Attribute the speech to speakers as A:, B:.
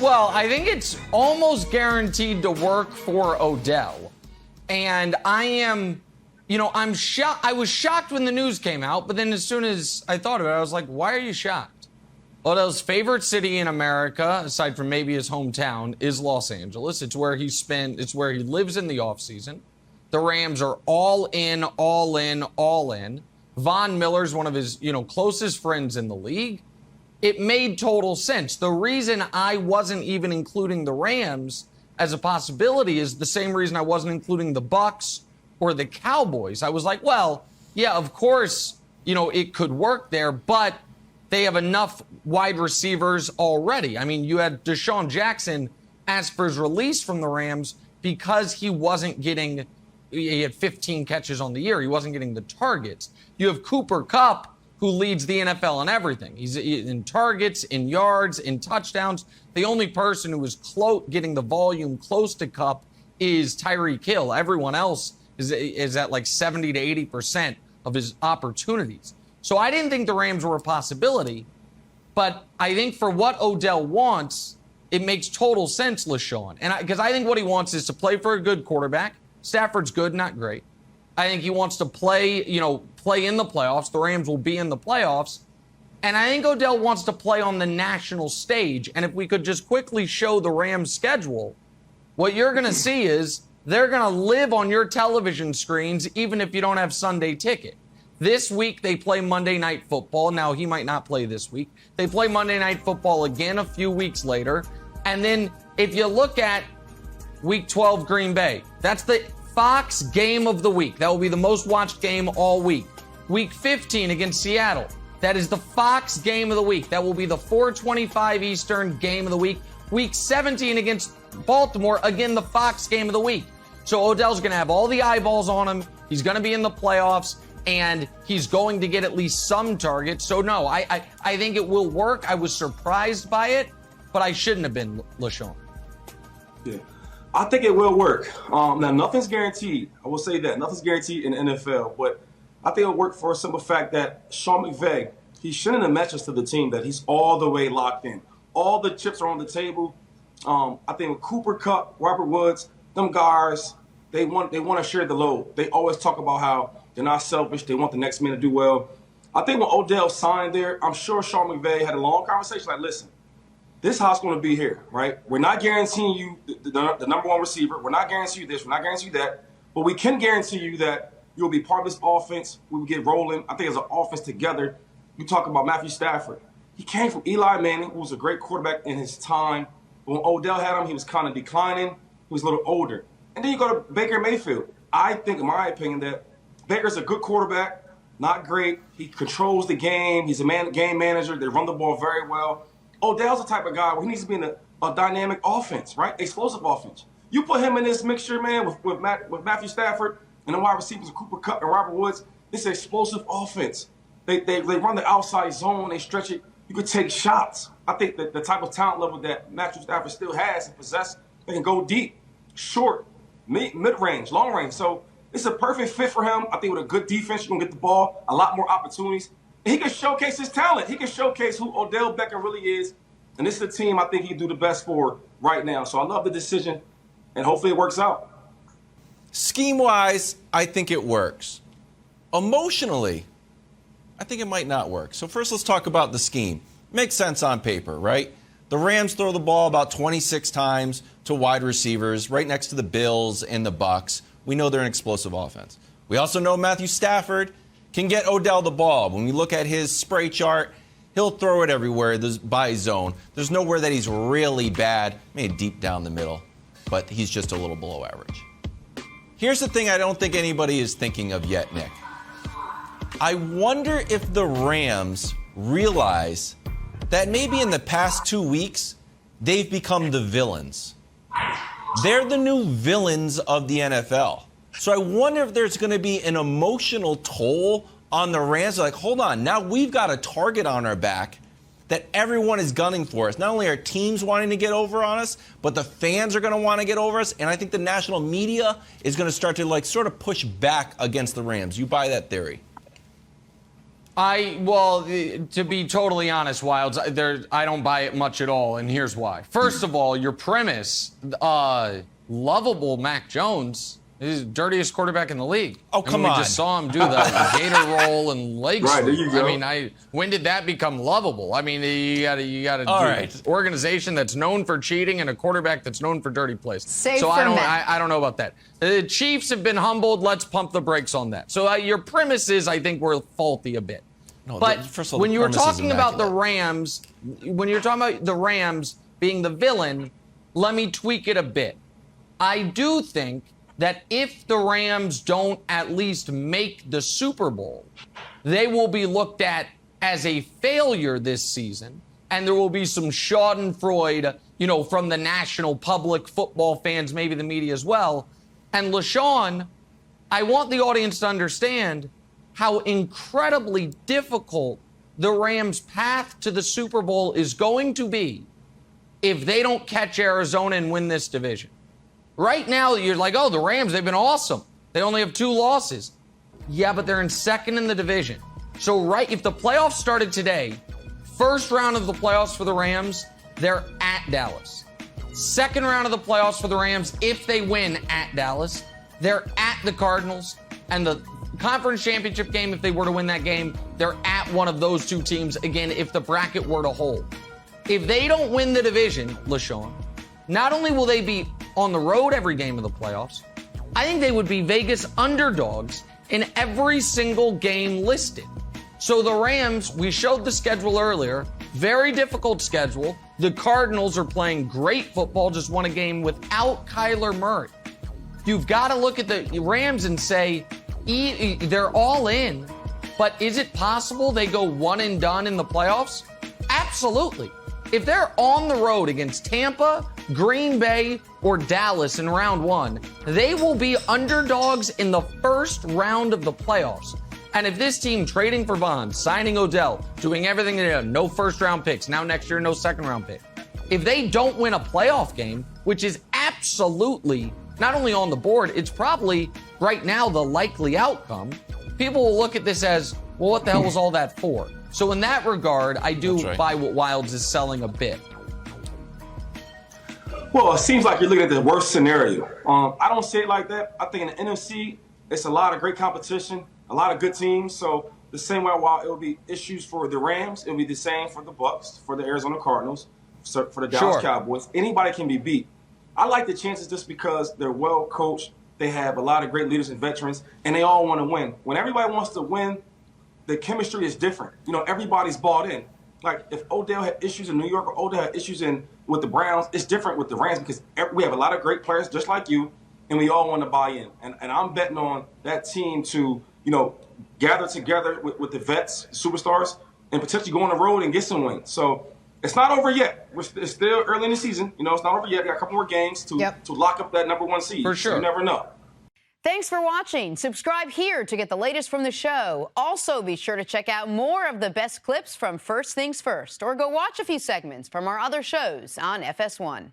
A: Well, I think it's almost guaranteed to work for Odell. And I am, I'm shocked. I was shocked when the news came out, but then as soon as I thought of it, I was like, why are you shocked? Odell's favorite city in America, aside from maybe his hometown, is Los Angeles. It's where it's where he lives in the offseason. The Rams are all in, all in, all in. Von Miller's one of his, closest friends in the league. It made total sense. The reason I wasn't even including the Rams as a possibility is the same reason I wasn't including the Bucs or the Cowboys. I was like, well, yeah, of course, it could work there, but they have enough wide receivers already. I mean, you had Deshaun Jackson ask for his release from the Rams because he had 15 catches on the year. He wasn't getting the targets. You have Cooper Kupp, who leads the NFL in everything. He's in targets, in yards, in touchdowns. The only person who is getting the volume close to Kupp is Tyreek Hill. Everyone else is at like 70 to 80% of his opportunities. So I didn't think the Rams were a possibility, but I think for what Odell wants, it makes total sense, LeSean. And because I think what he wants is to play for a good quarterback. Stafford's good, not great. I think he wants to play in the playoffs. The Rams will be in the playoffs. And I think Odell wants to play on the national stage. And if we could just quickly show the Rams schedule, what you're going to see is they're going to live on your television screens even if you don't have Sunday ticket. This week they play Monday Night Football. Now, he might not play this week. They play Monday Night Football again a few weeks later. And then if you look at Week 12 Green Bay, that's the Fox game of the week. That will be the most watched game all week. Week 15 against Seattle, that is the Fox game of the week. That will be the 4:25 Eastern game of the week. Week 17 against Baltimore, again, the Fox game of the week. So Odell's going to have all the eyeballs on him. He's going to be in the playoffs, and he's going to get at least some targets. So, no, I think it will work. I was surprised by it, but I shouldn't have been, LeSean.
B: Yeah. I think it will work. Now, nothing's guaranteed. I will say that. Nothing's guaranteed in the NFL. But I think it'll work for a simple fact that Sean McVay, he shouldn't have mentioned to the team that he's all the way locked in. All the chips are on the table. I think with Cooper Kupp, Robert Woods, them guys, they want to share the load. They always talk about how they're not selfish. They want the next man to do well. I think when Odell signed there, I'm sure Sean McVay had a long conversation like, listen, this is how it's going to be here, right? We're not guaranteeing you the number one receiver. We're not guaranteeing you this. We're not guaranteeing you that. But we can guarantee you that you'll be part of this offense. We will get rolling. I think as an offense together, you talk about Matthew Stafford. He came from Eli Manning, who was a great quarterback in his time. But when Odell had him, he was kind of declining. He was a little older. And then you go to Baker Mayfield. I think, in my opinion, that Baker's a good quarterback, not great. He controls the game. He's a game manager. They run the ball very well. Odell's the type of guy where he needs to be in a dynamic offense, right? Explosive offense. You put him in this mixture, man, with Matthew Stafford and the wide receivers, Cooper Kupp and Robert Woods. This is explosive offense. They run the outside zone. They stretch it. You could take shots. I think that the type of talent level that Matthew Stafford still has and possesses, they can go deep, short, mid-range, long range. So it's a perfect fit for him. I think with a good defense, you're going to get the ball, a lot more opportunities. He can showcase his talent. He can showcase who Odell Beckham really is. And this is the team I think he can do the best for right now. So I love the decision, and hopefully it works out.
C: Scheme-wise, I think it works. Emotionally, I think it might not work. So first, let's talk about the scheme. Makes sense on paper, right? The Rams throw the ball about 26 times to wide receivers, right next to the Bills and the Bucs. We know they're an explosive offense. We also know Matthew Stafford can get Odell the ball. When we look at his spray chart, he'll throw it everywhere by zone. There's nowhere that he's really bad, maybe deep down the middle, but he's just a little below average. Here's the thing I don't think anybody is thinking of yet, Nick. I wonder if the Rams realize that maybe in the past 2 weeks, they've become the villains. They're the new villains of the NFL. So I wonder if there's going to be an emotional toll on the Rams. Like, hold on, now we've got a target on our back that everyone is gunning for us. Not only are teams wanting to get over on us, but the fans are going to want to get over us. And I think the national media is going to start to sort of push back against the Rams. You buy that theory?
A: To be totally honest, Wilds, I don't buy it much at all, and here's why. First of all, your premise, lovable Mac Jones is the dirtiest quarterback in the league.
C: Oh, come on.
A: We just saw him do the gator roll and leg sweep.
B: Right, there you go.
A: I mean, when did that become lovable? I mean, you got to do
C: right.
A: an organization that's known for cheating and a quarterback that's known for dirty plays.
D: Safe
A: so
D: for
A: I don't know about that. The Chiefs have been humbled. Let's pump the brakes on that. So your premises, I think, were faulty a bit.
C: No,
A: but
C: first of all,
A: when you were
C: premise is
A: talking about the
C: immaculate.
A: Rams being the villain, let me tweak it a bit. I do think that if the Rams don't at least make the Super Bowl, they will be looked at as a failure this season, and there will be some schadenfreude, from the national public, football fans, maybe the media as well. And LeSean, I want the audience to understand how incredibly difficult the Rams' path to the Super Bowl is going to be if they don't catch Arizona and win this division. Right now, you're like, oh, the Rams, they've been awesome. They only have 2 losses. Yeah, but they're in second in the division. So, if the playoffs started today, first round of the playoffs for the Rams, they're at Dallas. Second round of the playoffs for the Rams, if they win at Dallas, they're at the Cardinals. And the conference championship game, if they were to win that game, they're at one of those 2 teams, again, if the bracket were to hold. If they don't win the division, LeSean, not only will they be on the road every game of the playoffs, I think they would be Vegas underdogs in every single game listed. So the Rams, we showed the schedule earlier, very difficult schedule. The Cardinals are playing great football, just won a game without Kyler Murray. You've got to look at the Rams and say, they're all in, but is it possible they go one and done in the playoffs? Absolutely. If they're on the road against Tampa, Green Bay, or Dallas in round 1, they will be underdogs in the first round of the playoffs. And if this team trading for Bonds, signing Odell, doing everything they do, no first-round picks, now next year no second-round pick, if they don't win a playoff game, which is absolutely not only on the board, it's probably right now the likely outcome, people will look at this as, well, what the hell was all that for? So in that regard, I do buy what Wilds is selling a bit.
B: Well, it seems like you're looking at the worst scenario. I don't say it like that. I think in the NFC, it's a lot of great competition, a lot of good teams. So the same way while it will be issues for the Rams, it will be the same for the Bucs, for the Arizona Cardinals, for the Dallas Cowboys. Anybody can be beat. I like the chances just because they're well coached. They have a lot of great leaders and veterans, and they all want to win. When everybody wants to win, the chemistry is different. Everybody's bought in. Like if Odell had issues in New York or Odell had issues with the Browns, it's different with the Rams because we have a lot of great players just like you, and we all want to buy in. And I'm betting on that team to, gather together with the vets, superstars, and potentially go on the road and get some wins. So it's not over yet. It's still early in the season. It's not over yet. We got a couple more games to lock up that number 1 seed.
A: For sure.
B: So you never know.
D: Thanks for watching. Subscribe here to get the latest from the show. Also, be sure to check out more of the best clips from First Things First, or go watch a few segments from our other shows on FS1.